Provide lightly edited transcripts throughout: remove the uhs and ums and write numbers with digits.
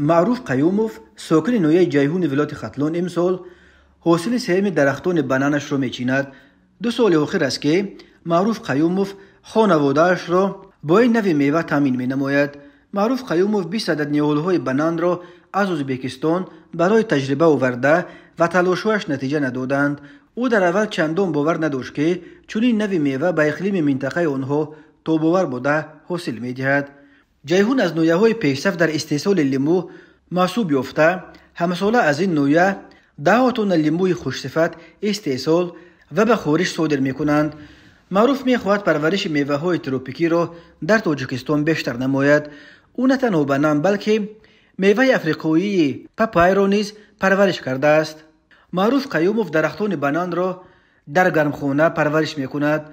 معروف قیوموف ساکن نویه جیهون ولایت ختلان امسال حاصل سهم درختان بنانش را میچیند. 2 سال اخیر است که معروف قیوموف خانواده‌اش را با این نوع میوه تامین می نماید. معروف قیوموف 20 عدد نیولهای بنان را از ازبکستان برای تجربه آورده و تلاش‌هایش نتیجه ندادند. او در اول چندان باور نداشت که چنین نوع میوه به اقلیم منطقه آنها تاب‌آور بوده حاصل می‌دهد. جیهون از نوع‌های پیشرفت در استحصال لیمو محسوب یافته. همساله از این نوع 10 تن لیموی خوش‌صفت استحصال و به خارج صادر می‌کنند. معروف می‌خواهد پرورش میوه‌های تروپیکی را در تاجیکستان بیشتر نماید. او نه تنها بنان بلکه میوه افریقایی پاپای را نیز پرورش کرده است. معروف قیوموف درختان بنان را در گرمخانه پرورش می‌کند.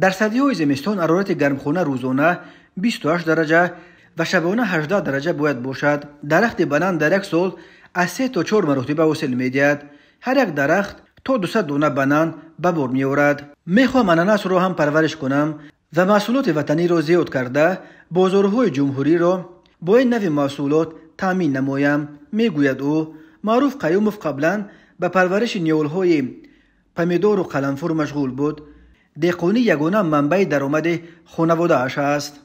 در سدی‌های زمستان حرارت گرمخانه روزانه 28 درجه و شبانه 18 درجه باید باشد. درخت بنان در یک سال از 3 تا 4 مرتبه حاصل می‌دهد. هر یک درخت تا 200 دانه بنان به بار می‌آورد. می‌خواهم اناناس را هم پرورش کنم و محصولات وطنی را زیاد کرده بازارهای جمهوری را با این نوع محصولات تامین نمایم، میگوید او. معروف قیوموف قبلا به پرورش نیولهای پمیدور و قلنفر مشغول بود. دهقانی یگانه منبع درآمد خانواده اش است.